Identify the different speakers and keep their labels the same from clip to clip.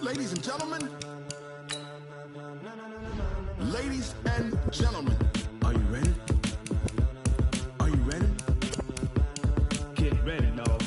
Speaker 1: Ladies and gentlemen, ladies and gentlemen, are you ready? Are you ready?
Speaker 2: Get ready, dog.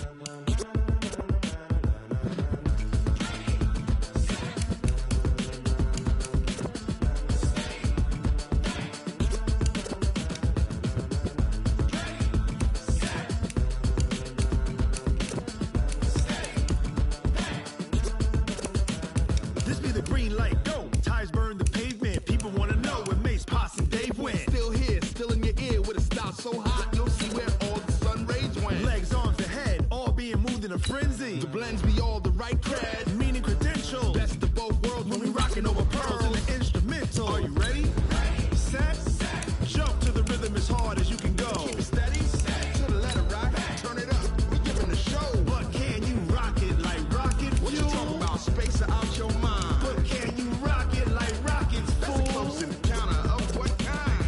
Speaker 1: This be the green light, go. Tires burn the pavement. People wanna know where Mace, Posse, and Dave went. Still here, still in your ear with a style so hot, you'll see where all the sun rays went. Legs, arms, and head, all being moved in a frenzy. The blends be all the right cred, meaning credentials. Best of both worlds when we rockin' over pearls in the instrumental. Are you ready? Set, jump to the rhythm as hard as you can go. Keep it steady, to the letter right. Turn it up, we giving the show. But can you rock it like rocket fuel? What you talking about? Space out your mind. But can you rock it like rockets, fool? That's a close encounter of what kind?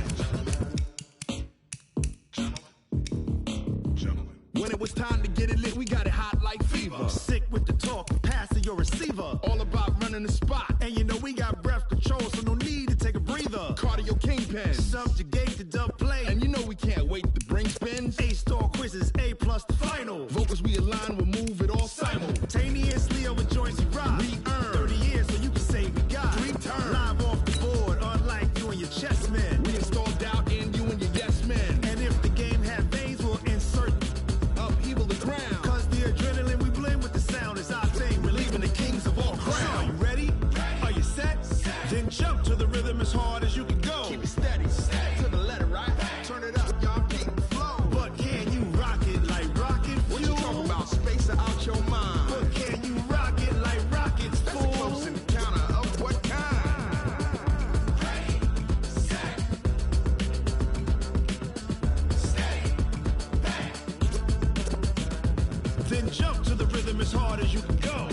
Speaker 1: Gentlemen. When it was time to get it lit, we got it hot like fever. Sick with the talk, pass to your receiver. All about running the spot. And you know we got breath control, so no need to take a breather. Cardio kingpin, subjugate the dub play. And you know we can't wait to bring spins. A-star quizzes, A+ the final. Vocals we align, we'll move it all simultaneously over joints we rock. We earn 30 years, so you can say we got 3 turns. Live off the board, unlike you and your chess men. We install doubt in you and your yes men. And if the game had veins, we'll insert upheaval the ground. Cause the adrenaline we blend with the sound is our thing. We're leaving the kings of all crowns. So are you ready? Are you set? Then jump to the rhythm as hard as you can go. Keep it steady, to the letter right. Turn it up, y'all keep the flow. But can you rock it like rocket fuel? What you talking about? Space out your mind. But can you rock it like rockets, fool? That's a close encounter of what kind? Ready, set, steady, back. Then jump to the rhythm as hard as you can go.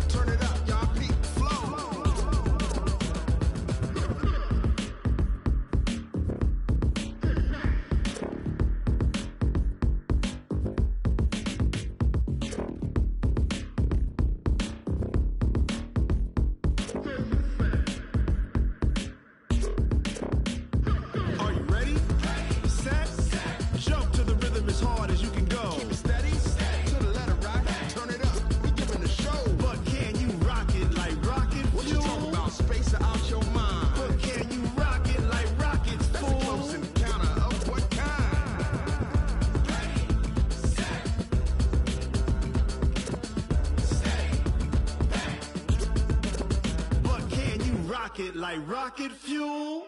Speaker 1: Turn it up, y'all keep the flow. Are you ready? Set, jump to the rhythm as hard as you can go. Keep it steady, to the letter right. Turn it up, we giving the show. But can you rock it like rocket fuel? What you talking about? Space out your mind. But can you rock it like rockets, fool? That's a close encounter of what kind? Ready, set, steady, back. But can you rock it like rocket fuel?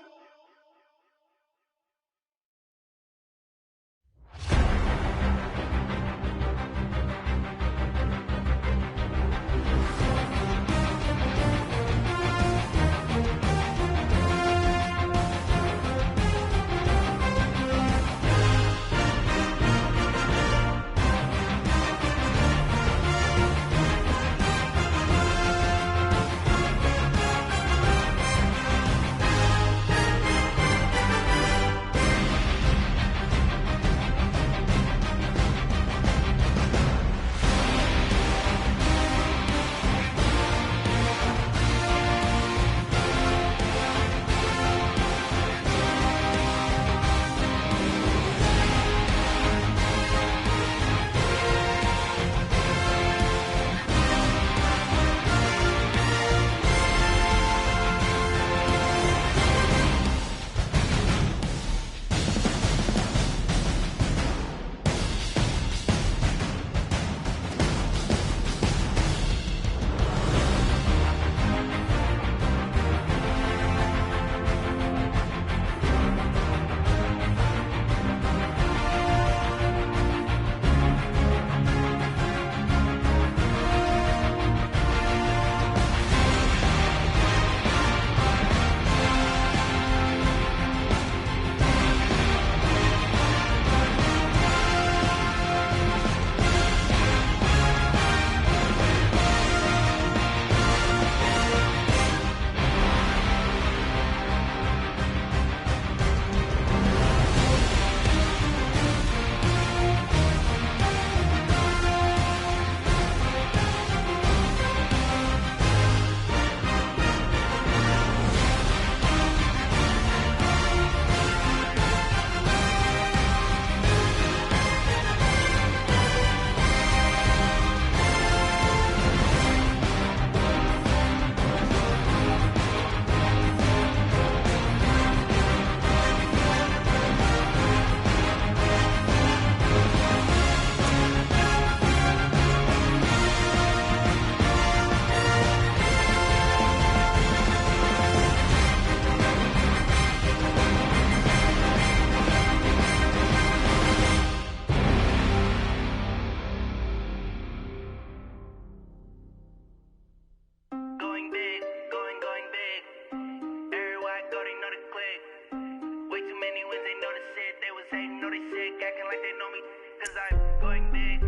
Speaker 3: acting like they know me, cause I'm going big,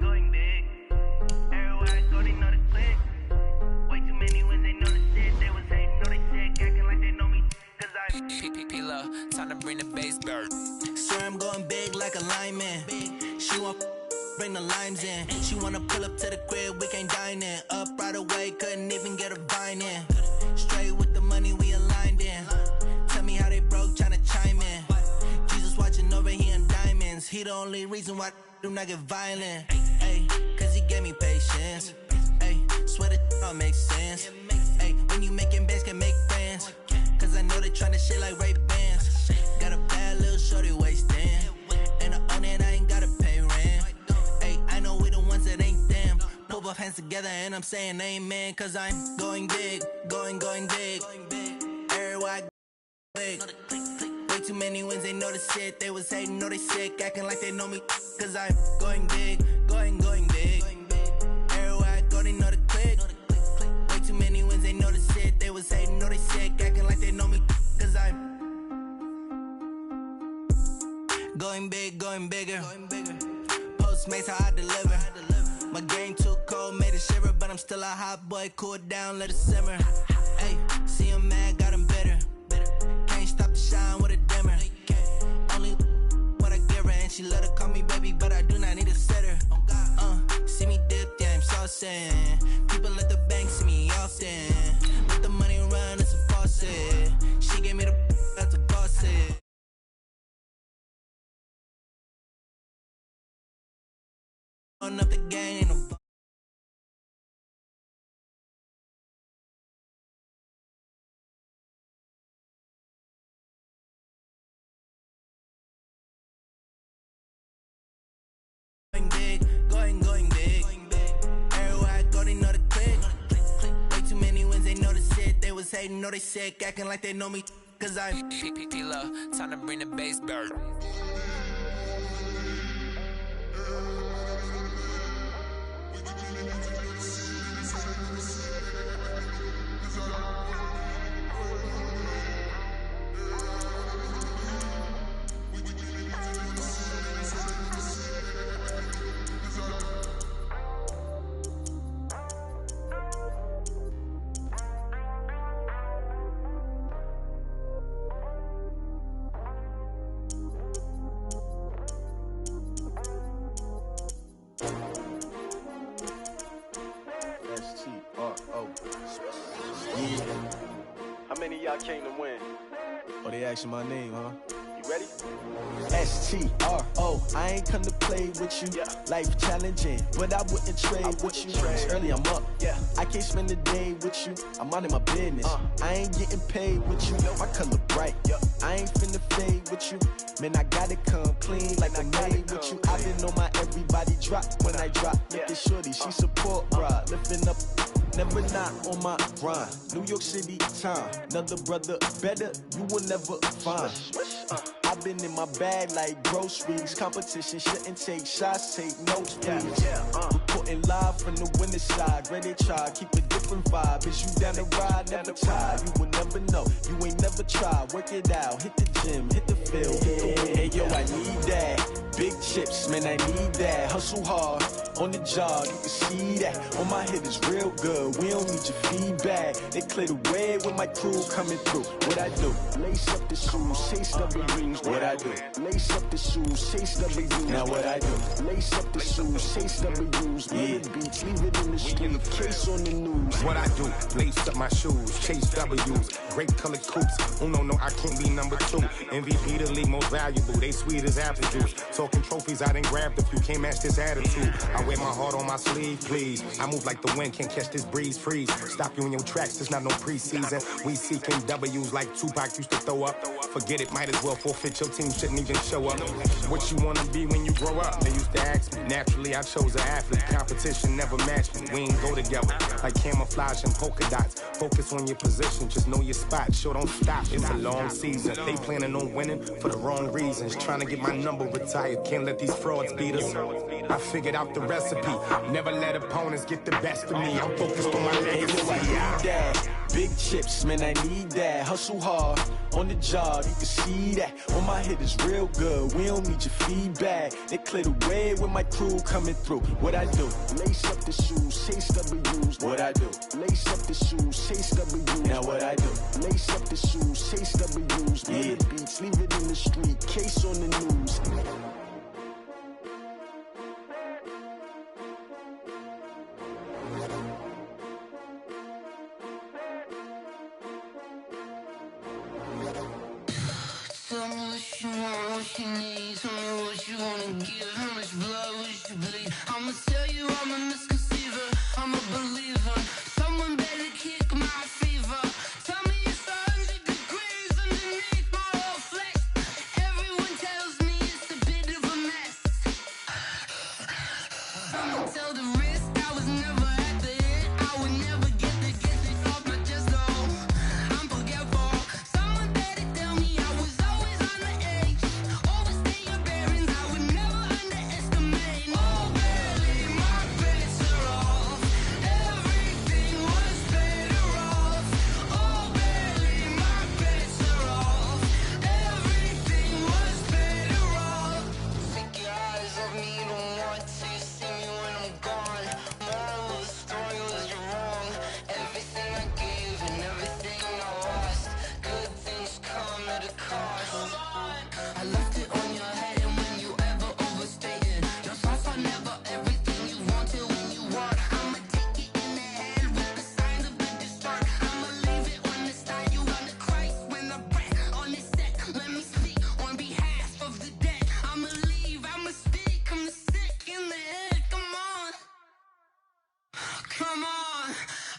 Speaker 3: going big. Everywhere I go, they know the click. Way too many wins, they know the shit. They was hating, know they sick, acting like they know me, cause I'm
Speaker 4: P-P-P-Love, time to bring the bass bird.
Speaker 3: Swear I'm going big like a lineman. She want bring the limes in. She wanna pull up to the crib, we can't dine in. Up right away, couldn't even get a vine in. Straight with the money, we aligned in. Tell me how they broke, tryna chime in. Jesus watching over here in diamonds. He the only reason why do not get violent. Ay, cause he gave me patience. Ay, swear that all makes sense. Ay, when you making bands, can make friends. Cause I know they tryna shit like Ray Bans. Got a bad little shorty wasting. And I own it, I ain't gotta pay rent. Ay, I know we the ones that ain't them. Put both hands together and I'm saying amen. Cause I'm going big, going big. Everywhere I go, big. Way too many wins, they know the shit. They was hating, know they sick, acting like they know me. Cause I'm going big, going big. Everywhere I go, they know the click. Way too many wins, they know the shit. They was hating, know they sick, acting like they know me. Cause I'm going big, going bigger. Postmates how I deliver. My game too cold, made it shiver, but I'm still a hot boy. Cool it down, let it simmer. Hey, see him mad, got him bitter. Can't stop the shine with a dimmer. Only what I give her, and she let her call me baby, but I do not need a sitter. See me dip, yeah, I'm saucing. People at the bank see me often. Let the money run, it's a faucet. She gave me the that's a boss it. On up the gang, ain't no going big. Everywhere I go, they know the click. Way too many wins, they know the shit. They was hating, know they sick, acting like they know me. Cause I'm
Speaker 4: P-P-P-Love, time to bring the bass bird.
Speaker 2: S-T-R-O. Yeah. How many of y'all came to win? Oh, they asking my name, huh? You ready? S-T-R-O. I ain't come to play with you. Yeah. Life challenging, but I wouldn't trade with you. It's early, I'm up. Yeah. I can't spend the day with you. I'm minding my business. I ain't getting paid with you. My color bright. I ain't finna fade with you. Man, I gotta come clean like I'm made with you. I been on my everybody drop when I drop. Look at shorty, she support ride. Lifting up, never not on my grind. New York City time. Another brother better, you will never find. I've been in my bag like groceries. Competition shouldn't take shots, take notes, please. Reporting live from the winning side. Ready to try, keep a different vibe. Is you down the ride, never tired. You will never know, you ain't never tried. Work it out, hit the gym, hit the field, hit the wind. Hey yo, I need that. Big chips, man, I need that. Hustle hard, on the job, you can see that. On my head is real good, we don't need your feedback. They clear the way with my crew coming through. What I do? Lace up the shoes, chase W's. What I do? Lace up the shoes, chase W's. Now what I do? Lace up the shoes, chase W's. Yeah. Beats, leave it in the street, case on the news.
Speaker 5: What I do? Lace up my shoes, chase W's. Great colored coops. Oh no, I can't be number 2. MVP the league most valuable. They sweet as apple juice. Talking trophies, I done grabbed a few. Can't match this attitude. I wear my heart on my sleeve, please. I move like the wind, can't catch this breeze, freeze. Stop you in your tracks, there's not no preseason. We seeking W's like Tupac used to throw up. Forget it, might as well forfeit. Your team shouldn't even show up. What you wanna be when you grow up? They used to ask me. Naturally, I chose an athlete. Competition never matched me. We ain't go together like camouflage and polka dots. Focus on your position, just know your spot. Sure, don't stop. It's a long season. They planning on winning for the wrong reasons. Trying to get my number retired. Can't let these frauds beat us. I figured out the recipe. Never let opponents get the best of me. I'm focused on my legacy.
Speaker 2: big chips, man, I need that. Hustle hard on the job, you can see that. On my head is real good, we don't need your feedback. They clear the way with my crew coming through. What I do? Lace up the shoes, chase W's. What I do? Lace up the shoes, chase W's. Now what I do? Lace up the shoes, chase W's. Yeah. The beats, leave it in the street, case on the news.
Speaker 3: Tell me what you want, what you need. Tell me what you wanna give. How much blood would you bleed? I'ma tell you I'm a misconceiver, I'm a believer. Someone better kick my fever. Tell me it's 100 degrees underneath my whole flesh. Everyone tells me it's a bit of a mess. I'ma tell the risk I was never at the hit. I would never get it off my chest though. I'm forgetful. Someone better tell me I was always on the edge. Overstay your bearings, I would never underestimate. Oh baby, my bets are off. Everything was better off. Oh baby, my bets are off. Everything was better off. Take your eyes off me, you don't want to see me when I'm gone. Moral of the story was you're wrong. Everything I gave and everything I lost. Good things come at a cost. I left it on your head, and when you ever overstay it, your thoughts are never everything you wanted when you want. I'ma take it in the head with the signs of the distort. I'ma leave it on the side. You wanna Christ when I breath on this set. Let me speak on behalf of the dead. I'ma leave, I'ma speak. I'm the sick in the head. Come on, come on.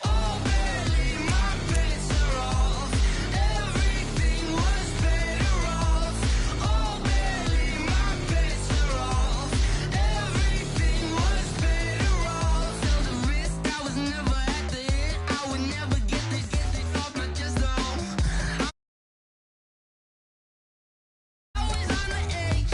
Speaker 3: Oh baby, my bets are off. Everything was better off. Oh baby, my bets are off. Everything was better off. Tell the risk I was never at the hit. I would never get it off my chest though. Always on the edge.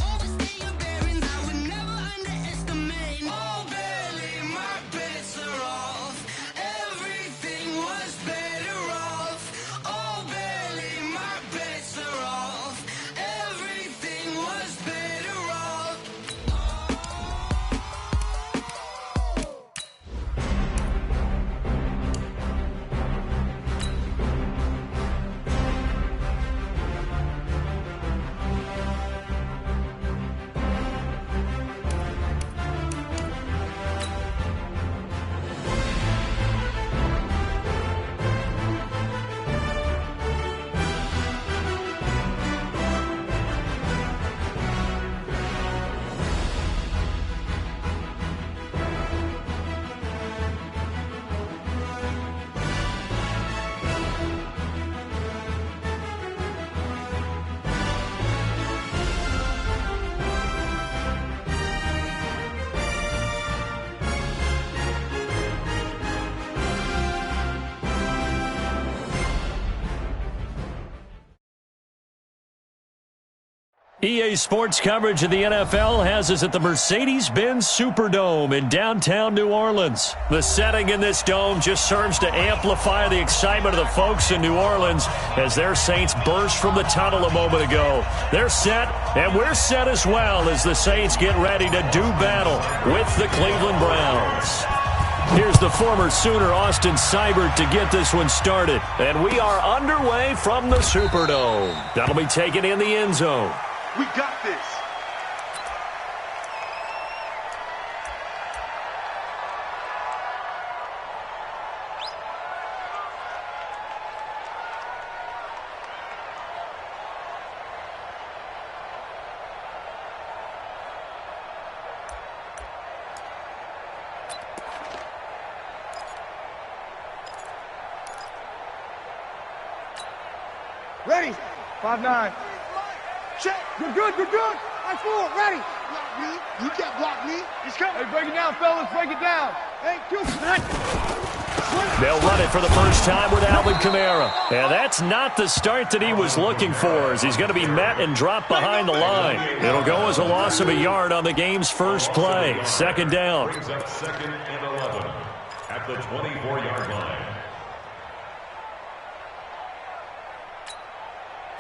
Speaker 3: Overstay your bearings, I would never underestimate. Oh baby, my bets are off. Everything was better off. Oh baby, my bets are off. Everything was better off.
Speaker 6: EA Sports coverage of the NFL has us at the Mercedes-Benz Superdome in downtown New Orleans. The setting in this dome just serves to amplify the excitement of the folks in New Orleans as their Saints burst from the tunnel a moment ago. They're set, and we're set as well as the Saints get ready to do battle with the Cleveland Browns. Here's the former Sooner, Austin Seibert, to get this one started. And we are underway from the Superdome. That'll be taken in the end zone.
Speaker 1: We got this.
Speaker 7: Ready. 5-9.
Speaker 1: Check.
Speaker 7: You're good. I forward. Ready.
Speaker 1: Block me. You can't block me. He's coming.
Speaker 7: Hey, break it down, fellas. Break it down. Hey,
Speaker 6: They'll run it for the first time with Alvin Kamara. And that's not the start that he was looking for, as he's going to be met and dropped behind the line. It'll go as a loss of a yard on the game's first play. Second down.
Speaker 8: Brings up 2nd and 11 at the 24-yard line.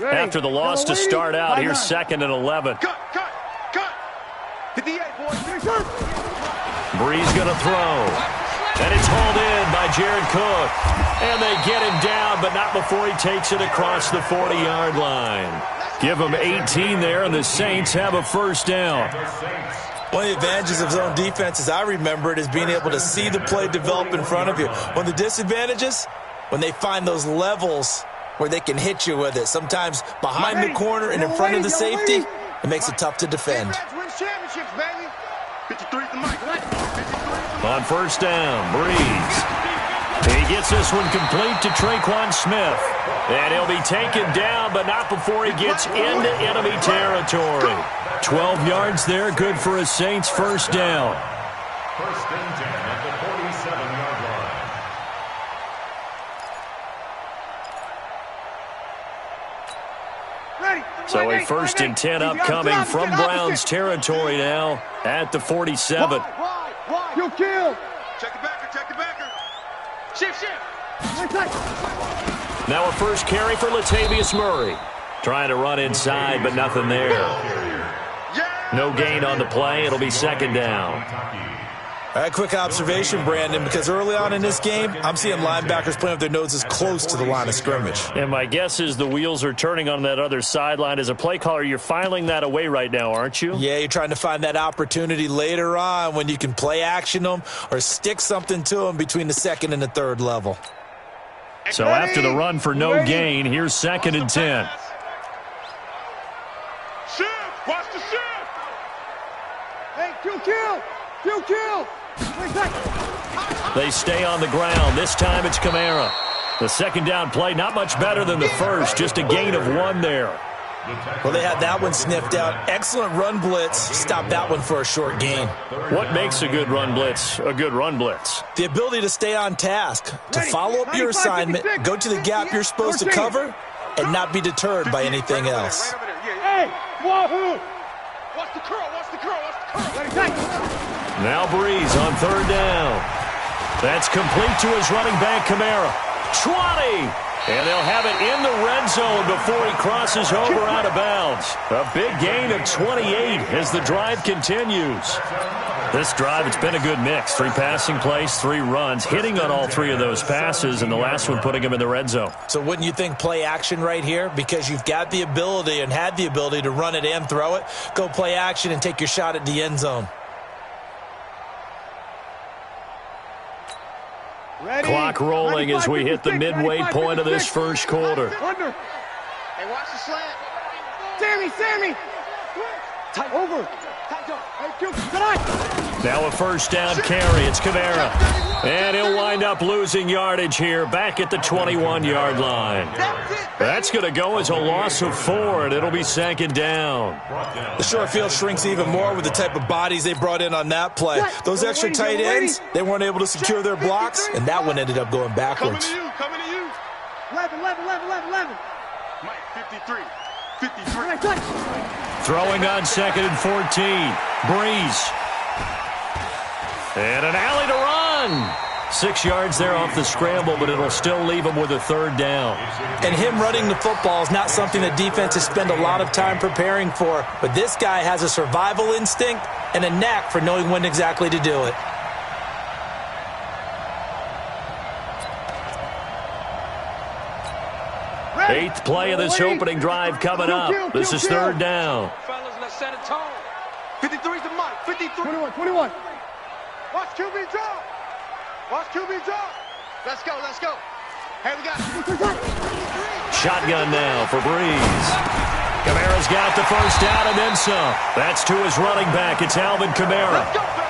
Speaker 6: After the loss to start out, here's 2nd and 11.
Speaker 7: Cut. 58, boys.
Speaker 6: Breeze going to throw. And it's hauled in by Jared Cook. And they get him down, but not before he takes it across the 40-yard line. Give him 18 there, and the Saints have a first down.
Speaker 8: One of the advantages of zone defense, as I remember it, is being able to see the play develop in front of you. One of the disadvantages, when they find those levels where they can hit you with it. Sometimes behind the corner and in front of the safety, it makes it tough to defend.
Speaker 6: On first down, Breeze. He gets this one complete to Traquan Smith. And he'll be taken down, but not before he gets into enemy territory. 12 yards there, good for a Saints first down.
Speaker 5: First and 10 at the 47-yard line.
Speaker 6: So a first and 10 upcoming from Browns territory now at the 47.
Speaker 7: Kill.
Speaker 1: Check the backer.
Speaker 7: Shift.
Speaker 6: Now a first carry for Latavius Murray. Trying to run inside, but nothing there. No gain on the play. It'll be 2nd down.
Speaker 8: All right, quick observation, Brandon, because early on in this game, I'm seeing linebackers playing with their noses close to the line of scrimmage.
Speaker 6: And my guess is the wheels are turning on that other sideline. As a play caller, you're filing that away right now, aren't you?
Speaker 8: Yeah, you're trying to find that opportunity later on when you can play action them or stick something to them between the 2nd and the 3rd level.
Speaker 6: So after the run for no gain, here's 2nd and 10.
Speaker 7: Shift. Watch the shift. Hey, kill.
Speaker 6: They stay on the ground. This time it's Kamara. The 2nd down play, not much better than the first, just a gain of 1 there.
Speaker 8: Well, they had that one sniffed out. Excellent run blitz. Stopped that one for a short gain.
Speaker 6: What makes a good run blitz a good run blitz?
Speaker 8: The ability to stay on task, to follow up your assignment, go to the gap you're supposed to cover, and not be deterred by anything else.
Speaker 7: Hey, wahoo! Watch the curl.
Speaker 6: Now Breeze on 3rd down. That's complete to his running back, Kamara. 20! And they'll have it in the red zone before he crosses over out of bounds. A big gain of 28 as the drive continues. This drive, it's been a good mix. 3 passing plays, 3 runs, hitting on all 3 of those passes, and the last one putting him in the red zone.
Speaker 8: So wouldn't you think play action right here? Because you've got the ability and had the ability to run it and throw it. Go play action and take your shot at the end zone.
Speaker 6: Clock rolling as we hit the midway point of this first quarter.
Speaker 7: Under. Hey, watch the slant. Sammy. Tight over.
Speaker 6: Now a first down carry. It's Kamara. And he'll wind up losing yardage here back at the 21-yard line. That's going to go as a loss of 4, and it'll be 2nd down.
Speaker 8: The short field shrinks even more with the type of bodies they brought in on that play. Those extra tight ends, they weren't able to secure their blocks, and that one ended up going backwards.
Speaker 7: Coming to you. 11. Mike, 53.
Speaker 6: Throwing on 2nd and 14. Breeze. And an alley to run. 6 yards there off the scramble, but it'll still leave him with a 3rd down.
Speaker 8: And him running the football is not something that defenses spend a lot of time preparing for. But this guy has a survival instinct and a knack for knowing when exactly to do it.
Speaker 6: Eighth play of this opening drive coming up. This is 3rd down.
Speaker 7: Fellas, let's set a tone. 53's the Mike. 53. 21. Watch QB drop. Let's go. Hey, we got
Speaker 6: Shotgun now for Breeze. Kamara's got the first down and then some. That's to his running back. It's Alvin Kamara.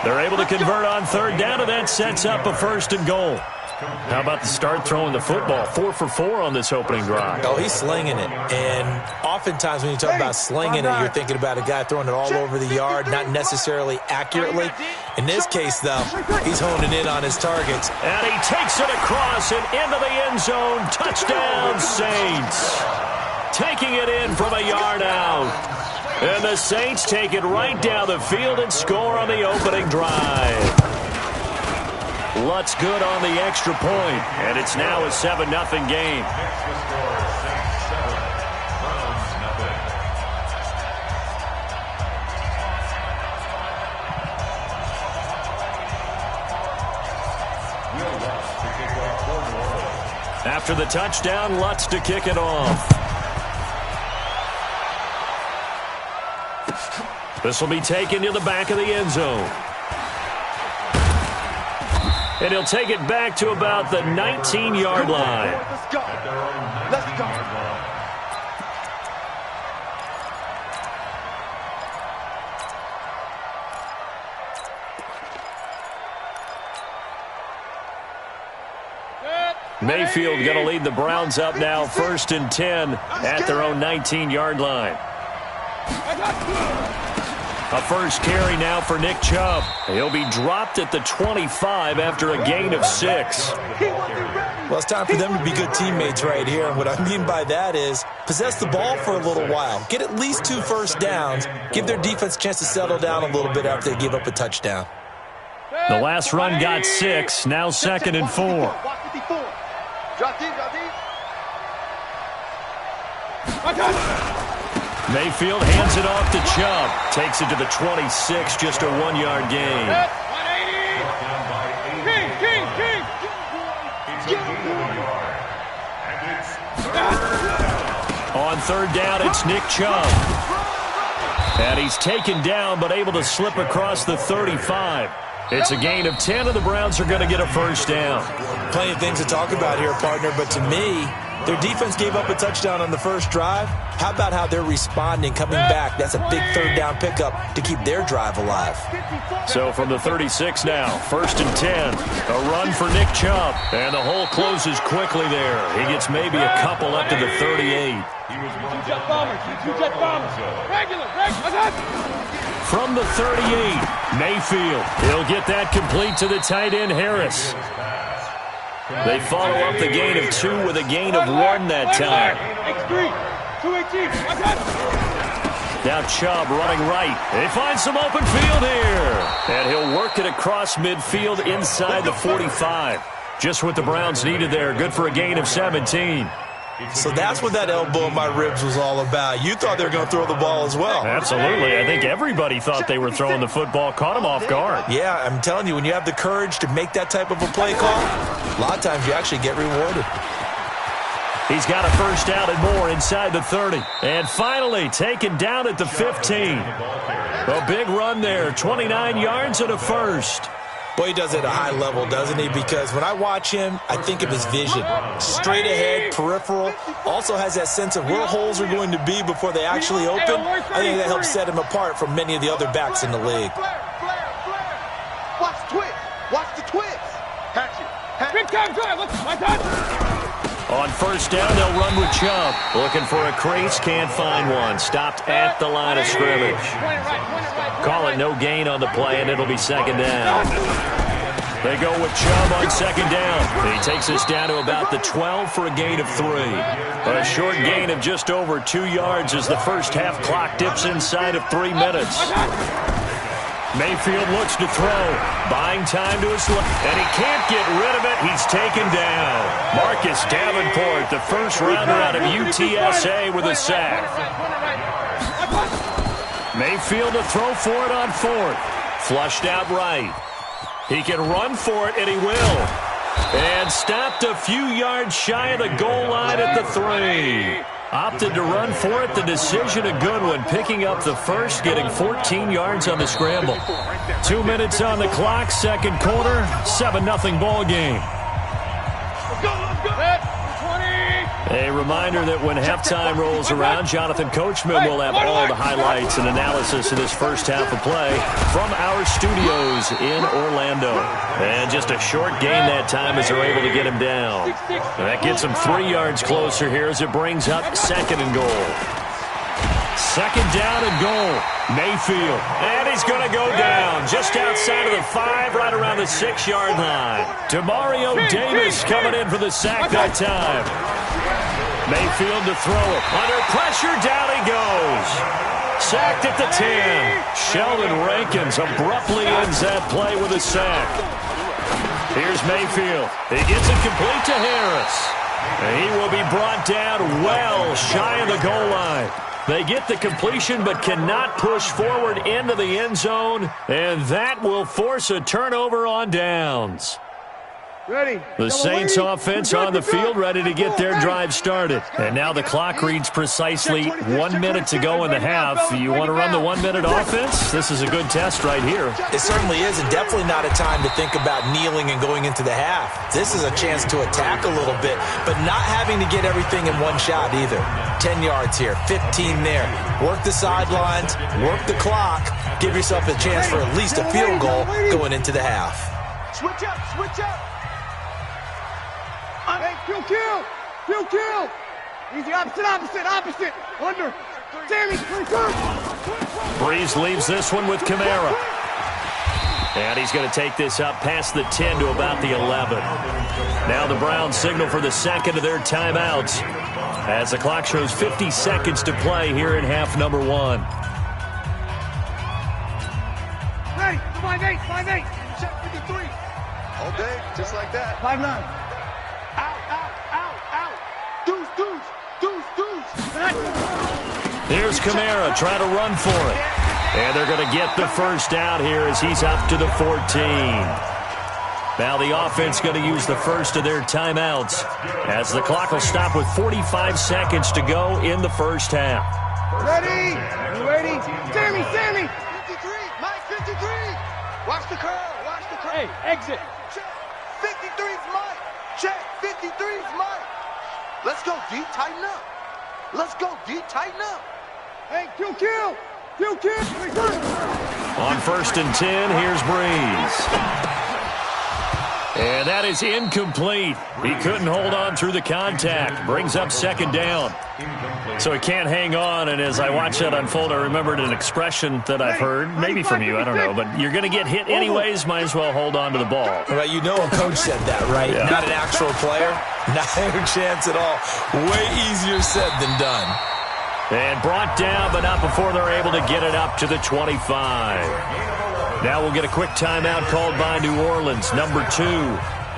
Speaker 6: They're able to convert on 3rd down, and that sets up a 1st and goal. How about the start throwing the football? 4 for 4 on this opening drive.
Speaker 8: Oh, he's slinging it. And oftentimes when you talk about slinging it, you're thinking about a guy throwing it all over the yard, not necessarily accurately. In this case, though, he's honing in on his targets.
Speaker 6: And he takes it across and into the end zone. Touchdown, Saints. Taking it in from a yard out. And the Saints take it right down the field and score on the opening drive. Lutz good on the extra point, and it's now a 7-0 game. After the touchdown, Lutz to kick it off. This will be taken to the back of the end zone. And he'll take it back to about the 19-yard line.
Speaker 7: Let's go. Let's go.
Speaker 6: Mayfield going to lead the Browns up now, 1st and 10 at their own 19-yard line. A first carry now for Nick Chubb. He'll be dropped at the 25 after a gain of 6.
Speaker 8: Well, it's time for them to be good teammates right here. And what I mean by that is possess the ball for a little while. Get at least 2 first downs. Give their defense a chance to settle down a little bit after they give up a touchdown.
Speaker 6: The last run got 6. Now 2nd and 4.
Speaker 7: Drop deep, drop deep.
Speaker 6: Mayfield hands it off to Chubb. Takes it to the 26, just a 1-yard gain. 180. On 3rd down, it's Nick Chubb. And he's taken down, but able to slip across the 35. It's a gain of 10, and the Browns are going to get a first down.
Speaker 8: Plenty of things to talk about here, partner, but to me, their defense gave up a touchdown on the first drive. How about how they're responding, coming back? That's a big 3rd down pickup to keep their drive alive.
Speaker 6: So from the 36 now, 1st and 10. A run for Nick Chubb, and the hole closes quickly there. He gets maybe a couple up to the 38.
Speaker 7: Two-jet bombers. Regular.
Speaker 6: From the 38, Mayfield. He'll get that complete to the tight end, Harris. They follow up the gain of 2 with a gain of 1 that time.
Speaker 7: X3, 218.
Speaker 6: Now Chubb running right. He finds some open field here. And he'll work it across midfield inside the 45. Just what the Browns needed there. Good for a gain of 17.
Speaker 8: So that's what that elbow in my ribs was all about. You thought they were going to throw the ball as well.
Speaker 6: Absolutely. I think everybody thought they were throwing the football. Caught him off guard.
Speaker 8: Yeah, I'm telling you, when you have the courage to make that type of a play call, a lot of times you actually get rewarded.
Speaker 6: He's got a first down and more inside the 30. And finally taken down at the 15. A big run there, 29 yards and a first.
Speaker 8: Boy, he does it at a high level, doesn't he? Because when I watch him, I think of his vision. Straight ahead, peripheral. Also has that sense of where holes are going to be before they actually open. I think that helps set him apart from many of the other backs in the league.
Speaker 7: Watch the twist. Watch the twist. Catch it. Big time drive. Look, my time.
Speaker 6: On first down, they'll run with Chubb. Looking for a crease, can't find one. Stopped at the line of scrimmage. Call it no gain on the play, and it'll be 2nd down. They go with Chubb on 2nd down. He takes us down to about the 12 for a gain of 3. A short gain of just over 2 yards as the first half clock dips inside of 3 minutes. Mayfield looks to throw, buying time to his left, and he can't get rid of it. He's taken down. Marcus Davenport, the first rounder out of UTSA, with a sack. Mayfield to throw for it on 4th. Flushed out right. He can run for it, and he will. And stopped a few yards shy of the goal line at the 3. Opted to run for it. The decision a good one. Picking up the first, getting 14 yards on the scramble. 2 minutes on the clock, 2nd quarter, 7-0 ball game. A reminder that when halftime rolls around, Jonathan Coachman will have all the highlights and analysis of this first half of play from our studios in Orlando. And just a short gain that time as they're able to get him down. And that gets him 3 yards closer here as it brings up 2nd and goal. 2nd down and goal. Mayfield. And he's going to go down just outside of the 5, right around the 6-yard line. Demario Davis coming in for the sack that time. Mayfield to throw it. Under pressure, down he goes. Sacked at the 10. Sheldon Rankins abruptly ends that play with a sack. Here's Mayfield. He gets it complete to Harris. And he will be brought down well shy of the goal line. They get the completion but cannot push forward into the end zone. And that will force a turnover on downs.
Speaker 7: Ready.
Speaker 6: The Saints offense on the field, ready to get their drive started. And now the clock reads precisely 1 minute to go in the half. You want to run the 1 minute offense? This is a good test right here.
Speaker 8: It certainly is, and definitely not a time to think about kneeling and going into the half. This is a chance to attack a little bit, but not having to get everything in one shot either. 10 yards here, 15 there. Work the sidelines, work the clock, give yourself a chance for at least a field goal going into the half.
Speaker 7: Switch up, switch up. Hey, kill. Easy, opposite. Under. Sammy,
Speaker 6: Breeze leaves this one with Kamara. And he's going to take this up past the 10 to about the 11. Now the Browns signal for the second of their timeouts as the clock shows 50 seconds to play here in half number 1.
Speaker 7: Ready, 5-8. Check 53. All day, just like that. 5-9. Out. Deuce.
Speaker 6: Here's Kamara trying to run for it. And they're going to get the first down here as he's up to the 14. Now the offense going to use the first of their timeouts as the clock will stop with 45 seconds to go in the first half.
Speaker 7: Ready. Sammy. 53. Mike, 53. Watch the curl. Hey, exit. Check. 53's Mike. Check. 53's Mike. Let's go, D. Tighten up. Hey, kill.
Speaker 6: On first and 10, here's Breeze. And that is incomplete. He couldn't hold on through the contact. Brings up second down. So he can't hang on, and as I watch that unfold, I remembered an expression that I've heard, maybe from you, I don't know, but you're going to get hit anyways, might as well hold on to the ball.
Speaker 8: Well, you know a coach said that, right?
Speaker 6: Yeah.
Speaker 8: Not an actual player. Not a chance at all. Way easier said than done.
Speaker 6: And brought down, but not before they're able to get it up to the 25. Now we'll get a quick timeout called by New Orleans, number 2,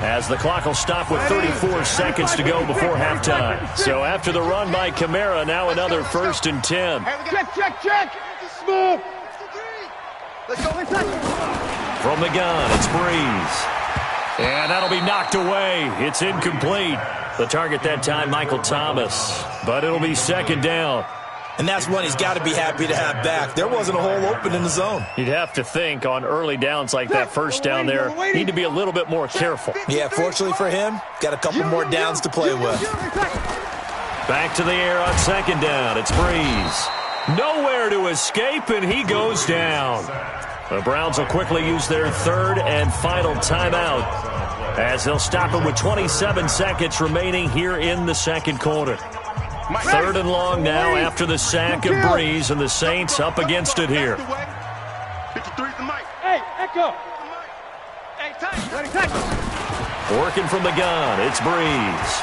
Speaker 6: as the clock will stop with 34 seconds to go before halftime. So after the run by Kamara, now another first and 10.
Speaker 7: Check. Smooth. Let's go.
Speaker 6: From the gun, it's Breeze. And that'll be knocked away. It's incomplete. The target that time, Michael Thomas. But it'll be second down.
Speaker 8: And that's one he's got to be happy to have back. There wasn't a hole open in the zone.
Speaker 6: You'd have to think on early downs like that first down there, need to be a little bit more careful.
Speaker 8: Yeah, fortunately for him, got a couple more downs to play with.
Speaker 6: Back to the air on second down. It's Breeze. Nowhere to escape, and he goes down. The Browns will quickly use their third and final timeout as they'll stop it with 27 seconds remaining here in the second quarter. Third and long now after the sack of Breeze, and the Saints up against it here.
Speaker 7: 53's the mic. Hey, Echo. Hey, tight.
Speaker 6: Working from the gun, it's Breeze.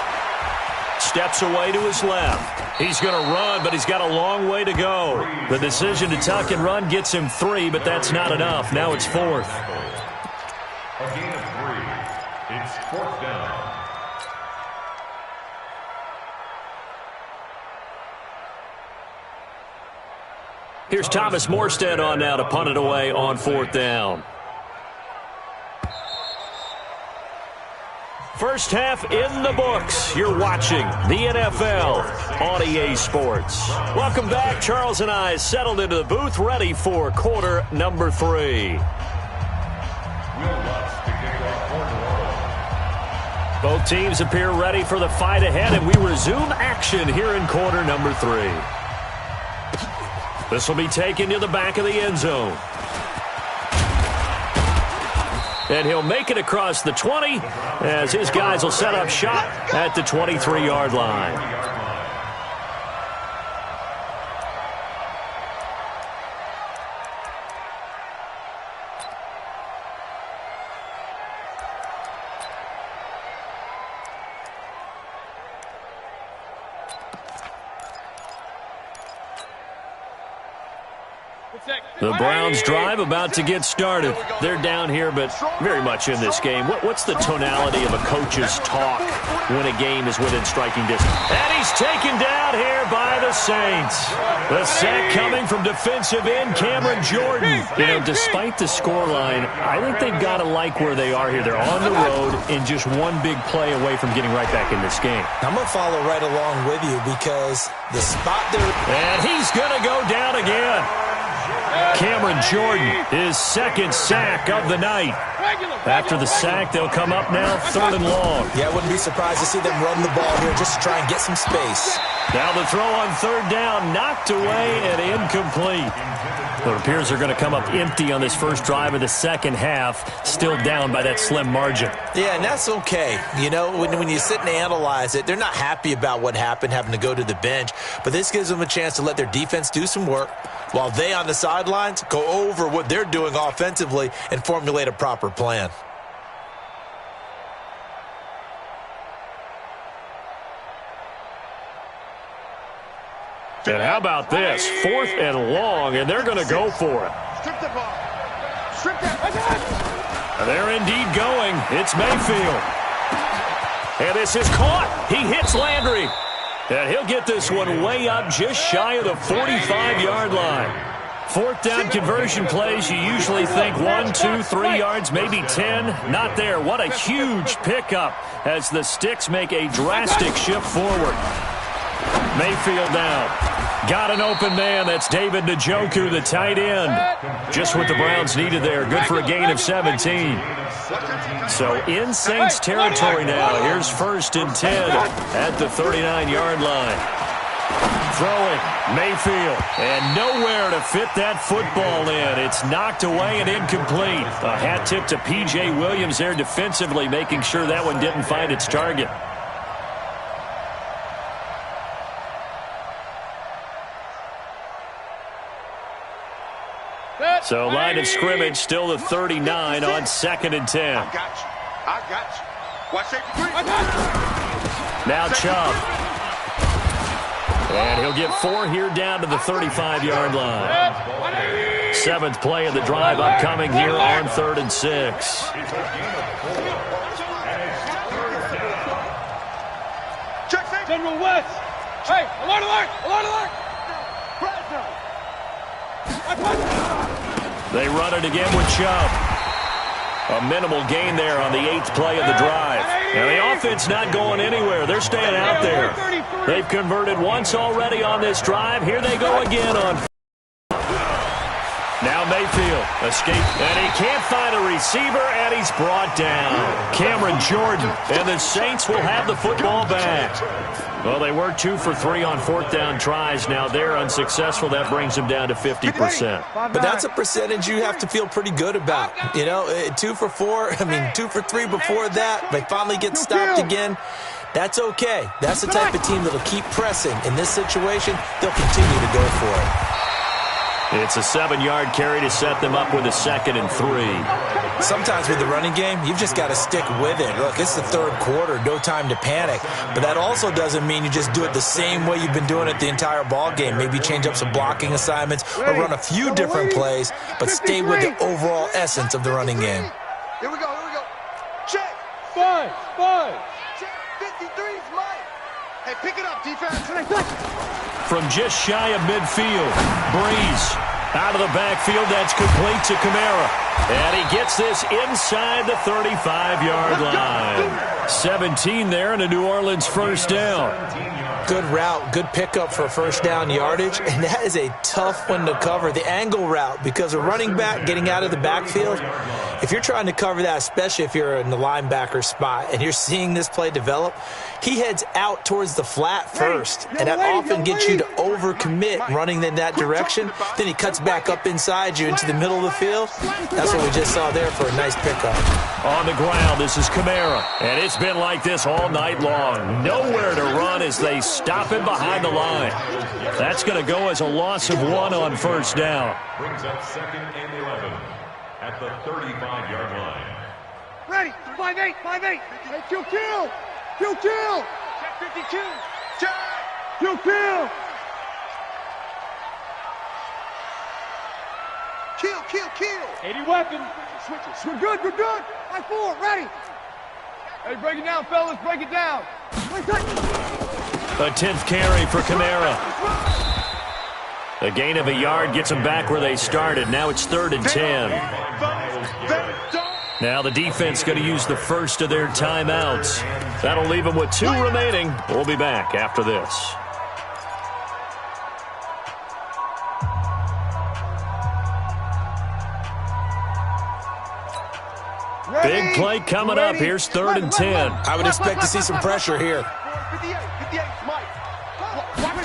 Speaker 6: Steps away to his left. He's going to run, but he's got a long way to go. The decision to tuck and run gets him 3, but that's not enough. Now it's 4th.
Speaker 9: A gain of 3. It's 4th down.
Speaker 6: Here's Thomas Morstead on now to punt it away on 4th down. First half in the books. You're watching the NFL on EA Sports. Welcome back. Charles and I settled into the booth, ready for quarter number 3. Both teams appear ready for the fight ahead, and we resume action here in quarter number 3. This will be taken to the back of the end zone. And he'll make it across the 20 as his guys will set up shop at the 23-yard line. The Browns drive about to get started. They're down here, but very much in this game. What's the tonality of a coach's talk when a game is within striking distance? And he's taken down here by the Saints. The sack coming from defensive end Cameron Jordan. You know, despite the scoreline, I think they've got to like where they are here. They're on the road and just one big play away from getting right back in this game.
Speaker 8: I'm going to follow right along with you because the spot there...
Speaker 6: And he's going to go down again. Cameron Jordan, his second sack of the night. After the sack, they'll come up now 3rd and long.
Speaker 8: Yeah, I wouldn't be surprised to see them run the ball here just to try and get some space.
Speaker 6: Now the throw on 3rd down, knocked away and incomplete. It appears they're going to come up empty on this first drive of the second half, still down by that slim margin.
Speaker 8: Yeah, and that's okay. You know, when you sit and analyze it, they're not happy about what happened, having to go to the bench. But this gives them a chance to let their defense do some work while they on the sidelines go over what they're doing offensively and formulate a proper plan.
Speaker 6: And how about this? 4th and long, and they're going to go for it.
Speaker 7: Strip the ball. Strip that.
Speaker 6: They're indeed going. It's Mayfield. And this is caught. He hits Landry. And he'll get this one way up just shy of the 45-yard line. 4th down conversion plays, you usually think 1, 2, 3 yards, maybe 10. Not there. What a huge pickup as the Sticks make a drastic shift forward. Mayfield down. Got an open man. That's David Njoku, the tight end. Just what the Browns needed there. Good for a gain of 17. So in Saints territory now. Here's 1st and 10 at the 39-yard line. Throwing, Mayfield, and nowhere to fit that football in. It's knocked away and incomplete. A hat tip to P.J. Williams there defensively, making sure that one didn't find its target. So line of scrimmage still the 39 on 2nd and 10.
Speaker 7: I got you. Watch safety 3.
Speaker 6: Now Chubb. And he'll get 4 here down to the 35-yard line. 7th play of the drive upcoming here on 3rd and 6.
Speaker 7: Check safety. General West. Hey, alert, alert, alert, alert.
Speaker 6: They run it again with Chubb. A minimal gain there on the 8th play of the drive. Now the offense not going anywhere. They're staying out there. They've converted once already on this drive. Here they go again on. Now Mayfield, escape, and he can't find a receiver, and he's brought down. Cameron Jordan, and the Saints will have the football back. Well, they were 2 for 3 on 4th down tries. Now they're unsuccessful. That brings them down to 50%.
Speaker 8: But that's a percentage you have to feel pretty good about. You know, 2 for 4, 2 for 3 before that. They finally get stopped again. That's okay. That's the type of team that'll keep pressing. In this situation, they'll continue to go for it.
Speaker 6: It's a 7-yard carry to set them up with a 2nd and 3.
Speaker 8: Sometimes with the running game, you've just got to stick with it. Look, it's the 3rd quarter, no time to panic. But that also doesn't mean you just do it the same way you've been doing it the entire ball game. Maybe change up some blocking assignments or run a few different plays, but stay with the overall essence of the running game.
Speaker 7: Here we go, here we go. Check. 5. Check. 53's mine. Hey, pick it up, defense.
Speaker 6: From just shy of midfield, Breeze out of the backfield. That's complete to Kamara. And he gets this inside the 35-yard line. 17 there and a New Orleans 1st down.
Speaker 8: Good route, good pickup for 1st down yardage, and that is a tough one to cover. The angle route, because a running back getting out of the backfield, if you're trying to cover that, especially if you're in the linebacker spot and you're seeing this play develop, he heads out towards the flat first, and that often gets you to overcommit running in that direction. Then he cuts back up inside you into the middle of the field. That's what we just saw there for a nice pickup.
Speaker 6: On the ground, this is Kamara, and it's been like this all night long. Nowhere to run as they stop him behind the line. That's going to go as a loss of 1 on 1st down.
Speaker 9: Brings up 2nd and 11 at the 35-yard line.
Speaker 7: Ready. 5-8. Hey, kill. Check 52. Check. Kill. kill. 80 weapon. Switch it. We're good. High forward, ready. Hey, break it down, fellas. Break it down.
Speaker 6: A 10th carry for Kamara. A gain of a yard gets them back where they started. Now it's 3rd and 10. Now the defense going to use the first of their timeouts. That'll leave them with 2 remaining. We'll be back after this. Big play coming up. Here's 3rd and 10.
Speaker 8: I would expect to see some pressure here.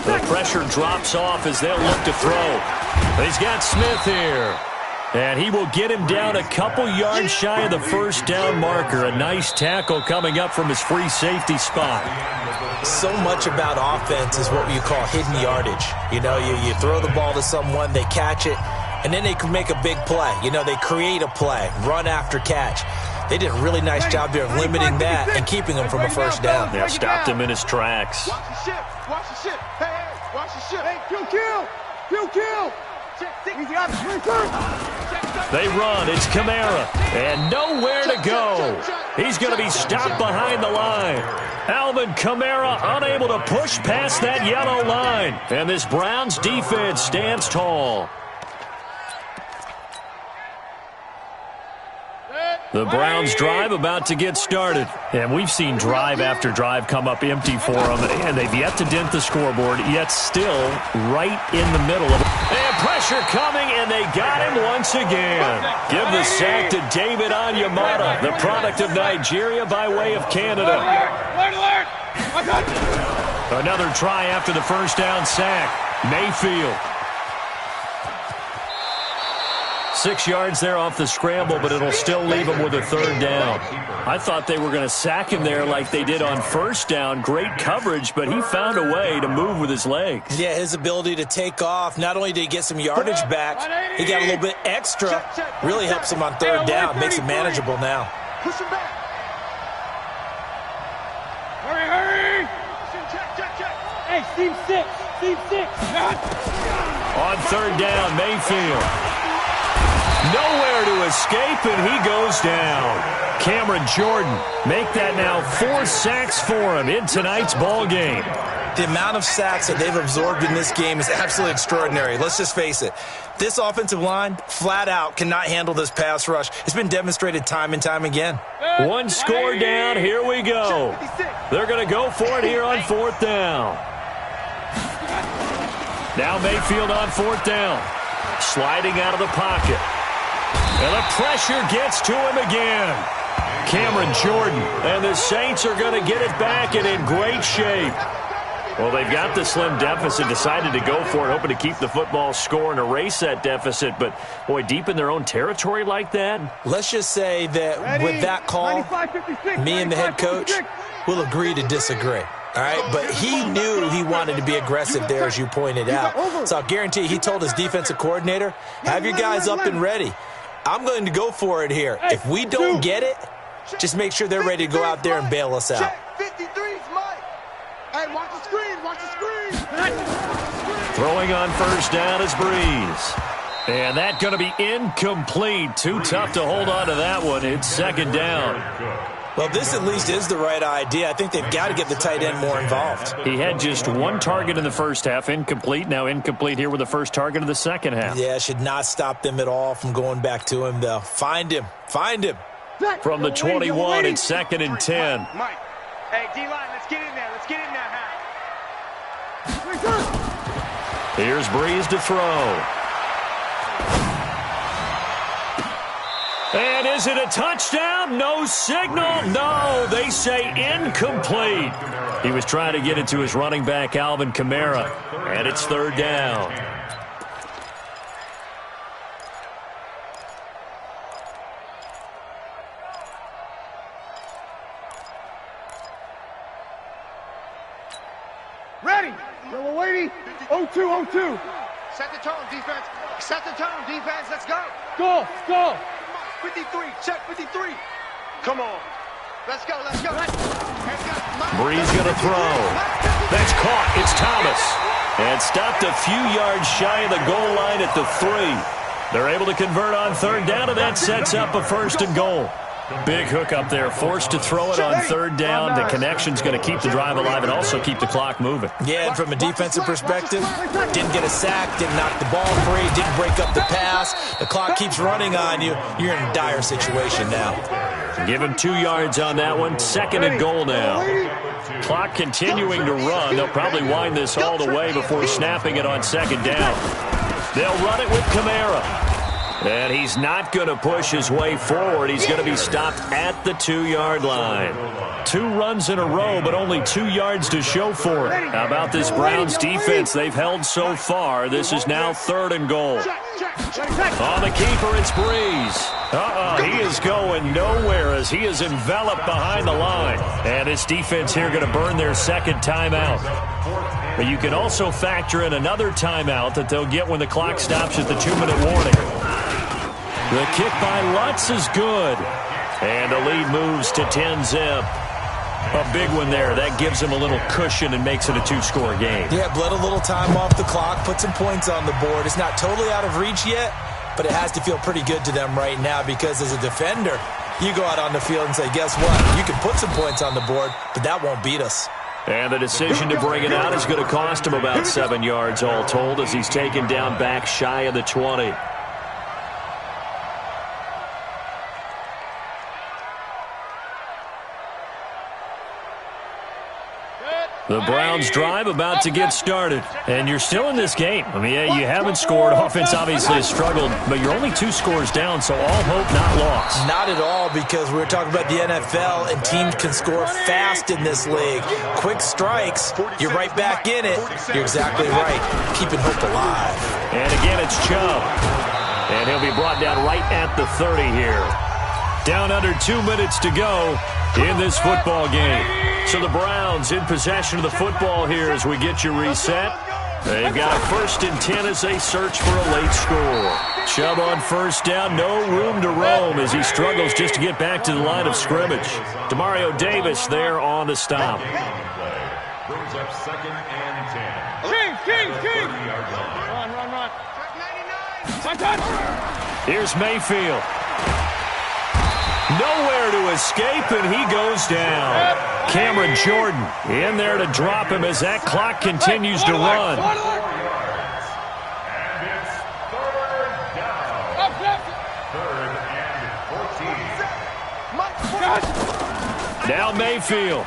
Speaker 6: The pressure drops off as they'll look to throw. He's got Smith here. And he will get him down a couple yards shy of the first down marker. A nice tackle coming up from his free safety spot.
Speaker 8: So much about offense is what you call hidden yardage. You know, you throw the ball to someone, they catch it, and then they can make a big play. You know, they create a play, run after catch. They did a really nice job there of limiting that and keeping him from a first down.
Speaker 6: Yeah, stopped him in his tracks.
Speaker 7: Watch the ship. Watch the ship. Hey, watch the ship. Hey, kill.
Speaker 6: They run. It's Kamara. And nowhere to go. He's going to be stopped behind the line. Alvin Kamara unable to push past that yellow line. And this Browns defense stands tall. The Browns drive about to get started. And we've seen drive after drive come up empty for them. And they've yet to dent the scoreboard, yet still right in the middle of it. And pressure coming, and they got him once again. Give the sack to David Onyemata, the product of Nigeria by way of Canada. Another try after the first down sack. Mayfield. 6 yards there off the scramble, but it'll still leave him with a 3rd down. I thought they were going to sack him there like they did on first down. Great coverage, but he found a way to move with his legs.
Speaker 8: Yeah, his ability to take off, not only did he get some yardage back, he got a little bit extra. Really helps him on 3rd down, makes it manageable now.
Speaker 7: Push him back. Hurry. Check. Hey, Steve 6.
Speaker 6: On 3rd down, Mayfield. Nowhere to escape, and he goes down. Cameron Jordan make that now 4 sacks for him in tonight's ball game.
Speaker 8: The amount of sacks that they've absorbed in this game is absolutely extraordinary. Let's just face it. This offensive line, flat out, cannot handle this pass rush. It's been demonstrated time and time again.
Speaker 6: 1 score down. Here we go. They're going to go for it here on 4th down. Now Mayfield on 4th down. Sliding out of the pocket. And the pressure gets to him again. Cameron Jordan. And the Saints are going to get it back and in great shape. Well, they've got the slim deficit, decided to go for it, hoping to keep the football score and erase that deficit. But, boy, deep in their own territory like that.
Speaker 8: Let's just say that with that call, me and the head coach will agree to disagree. All right, but he knew he wanted to be aggressive there, as you pointed out. So I'll guarantee he told his defensive coordinator, have your guys up and ready. I'm going to go for it here. If we don't get it, just make sure they're ready to go out there and bail us out.
Speaker 7: 53's Mike. Hey, watch the screen.
Speaker 6: Throwing on 1st down is Breeze. And that's going to be incomplete. Too tough to hold on to that one. It's 2nd down.
Speaker 8: Well, this at least is the right idea. I think they've got to get the tight end more involved.
Speaker 6: He had just 1 target in the first half, incomplete. Now incomplete here with the first target of the second half.
Speaker 8: Yeah, should not stop them at all from going back to him, though. Find him.
Speaker 6: From the 21, it's 2nd and 10.
Speaker 7: Mike. Hey, D-line, let's get in there.
Speaker 6: Here's Breeze to throw. And is it a touchdown? No signal. No, they say incomplete. He was trying to get it to his running back, Alvin Kamara. And it's 3rd down.
Speaker 7: Ready. Yellow 80. 0-2. Set the tone, defense. Let's go. Go. 53. Check 53. Come on. Let's go.
Speaker 6: Breeze going to throw. That's caught. It's Thomas. And stopped a few yards shy of the goal line at the 3. They're able to convert on third down, and that sets up a 1st and goal. Big hook up there, forced to throw it on third down. The connection's going to keep the drive alive and also keep the clock moving.
Speaker 8: Yeah, and from a defensive perspective, didn't get a sack, didn't knock the ball free, didn't break up the pass. The clock keeps running on you. You're in a dire situation now.
Speaker 6: Give him 2 yards on that one. 2nd and goal now. Clock continuing to run. They'll probably wind this all the way before snapping it on 2nd down. They'll run it with Kamara. And he's not going to push his way forward. He's going to be stopped at the 2-yard line. 2 runs in a row, but only 2 yards to show for it. How about this Browns defense they've held so far? This is now 3rd and goal. On the keeper, it's Breeze. He is going nowhere as he is enveloped behind the line. And this defense here going to burn their 2nd timeout. But you can also factor in another timeout that they'll get when the clock stops at the 2-minute warning. The kick by Lutz is good. And the lead moves to 10-zip. A big one there. That gives him a little cushion and makes it a 2-score game.
Speaker 8: Yeah, bled a little time off the clock, put some points on the board. It's not totally out of reach yet, but it has to feel pretty good to them right now because as a defender, you go out on the field and say, guess what? You can put some points on the board, but that won't beat us.
Speaker 6: And the decision to bring it out is going to cost him about 7 yards all told as he's taken down back shy of the 20. The Browns drive about to get started. And you're still in this game. I mean, yeah, you haven't scored. Offense obviously has struggled, but you're only 2 scores down, so all hope not lost.
Speaker 8: Not at all, because we were talking about the NFL, and teams can score fast in this league. Quick strikes, you're right back in it. You're exactly right. Keeping hope alive.
Speaker 6: And again, it's Chubb. And he'll be brought down right at the 30 here. Down under 2 minutes to go in this football game. So the Browns in possession of the football here as we get you reset. They've got a 1st and 10 as they search for a late score. Chubb on 1st down, no room to roam as he struggles just to get back to the line of scrimmage. Demario Davis there on the stop.
Speaker 9: Brings up 2nd and 10.
Speaker 7: King! Run.
Speaker 6: Here's Mayfield. Nowhere to escape, and he goes down. Cameron Jordan in there to drop him as that clock continues to run.
Speaker 9: And it's 3rd down. 3rd and 14.
Speaker 6: Now Mayfield.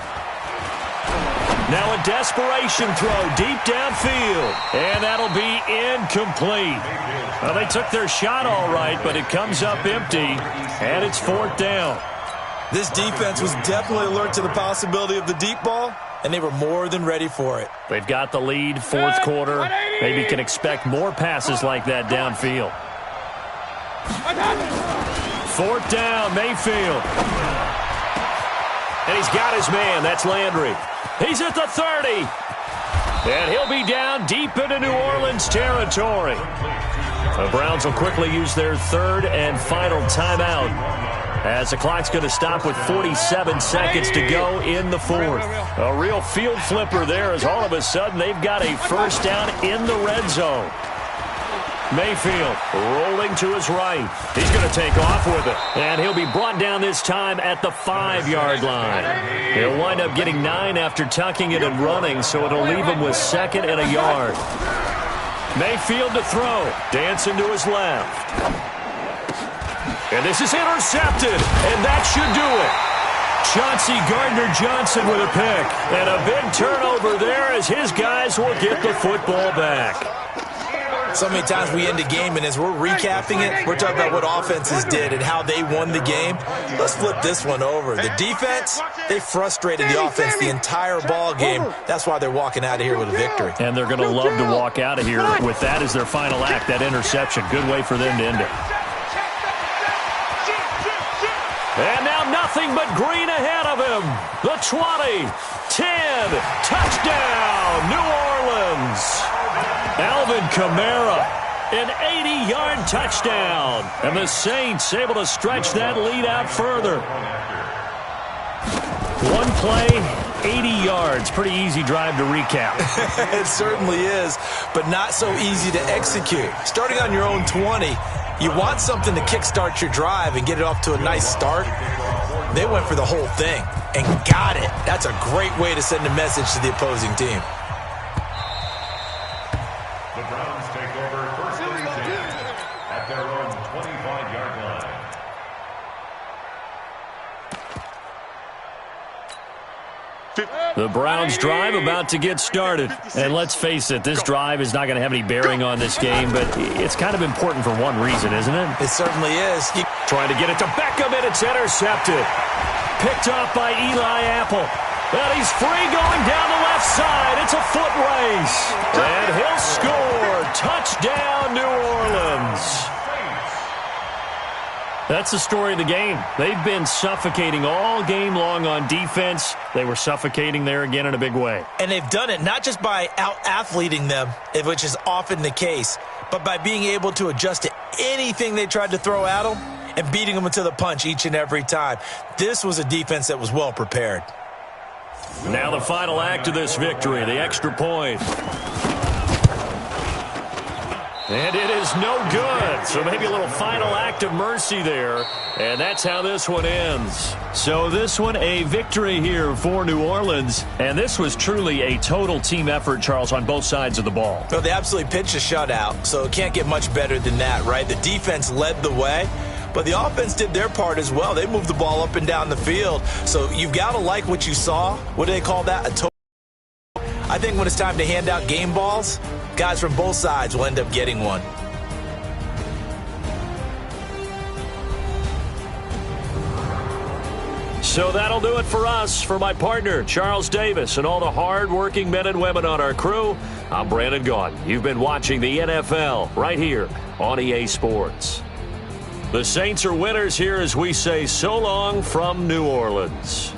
Speaker 6: Now a desperation throw deep downfield. And that'll be incomplete. Well, they took their shot all right, but it comes up empty. And it's 4th down.
Speaker 8: This defense was definitely alert to the possibility of the deep ball, and they were more than ready for it.
Speaker 6: They've got the lead, 4th quarter. Maybe can expect more passes like that downfield. 4th down, Mayfield. And he's got his man. That's Landry. He's at the 30. And he'll be down deep into New Orleans territory. The Browns will quickly use their 3rd and final timeout as the clock's going to stop with 47 seconds to go in the 4th. A real field flipper there as all of a sudden they've got a 1st down in the red zone. Mayfield rolling to his right. He's going to take off with it. And he'll be brought down this time at the 5-yard line. He'll wind up getting 9 after tucking it and running, so it'll leave him with 2nd and a yard. Mayfield to throw. Dancing to his left. And this is intercepted. And that should do it. Chauncey Gardner-Johnson with a pick. And a big turnover there as his guys will get the football back.
Speaker 8: So many times we end a game, and as we're recapping it, we're talking about what offenses did and how they won the game. Let's flip this one over. The defense, they frustrated the offense the entire ball game. That's why they're walking out of here with a victory.
Speaker 6: And they're going to love to walk out of here with that as their final act, that interception. Good way for them to end it. And now nothing but green ahead of him. The 20, 10, touchdown, New Orleans. Alvin Kamara, an 80-yard touchdown. And the Saints able to stretch that lead out further. One play, 80 yards. Pretty easy drive to recap.
Speaker 8: It certainly is, but not so easy to execute. Starting on your own 20, You want something to kickstart your drive and get it off to a nice start. They went for the whole thing and got it. That's a great way to send a message to the opposing team.
Speaker 9: The Browns take over first and 10 at their own 25-yard line.
Speaker 6: The Browns drive about to get started. And let's face it, this drive is not going to have any bearing on this game, but it's kind of important for one reason, isn't it?
Speaker 8: It certainly is.
Speaker 6: Trying to get it to Beckham, and it's intercepted. Picked off by Eli Apple. And he's free going down the left side. It's a foot race. And he'll score. Touchdown, New Orleans. That's the story of the game. They've been suffocating all game long on defense. They were suffocating there again in a big way.
Speaker 8: And they've done it not just by out-athleting them, which is often the case, but by being able to adjust to anything they tried to throw at them and beating them to the punch each and every time. This was a defense that was well prepared.
Speaker 6: Now the final act of this victory, the extra point. And it is no good. So maybe a little final act of mercy there. And that's how this one ends. So this one, a victory here for New Orleans. And this was truly a total team effort, Charles, on both sides of the ball.
Speaker 8: Well, they absolutely pitched a shutout, so it can't get much better than that, right? The defense led the way, but the offense did their part as well. They moved the ball up and down the field. So you've got to like what you saw. What do they call that? A total. I think when it's time to hand out game balls, guys from both sides will end up getting one.
Speaker 6: So that'll do it for us. For my partner, Charles Davis, and all the hard-working men and women on our crew, I'm Brandon Gaudin. You've been watching the NFL right here on EA Sports. The Saints are winners here as we say so long from New Orleans.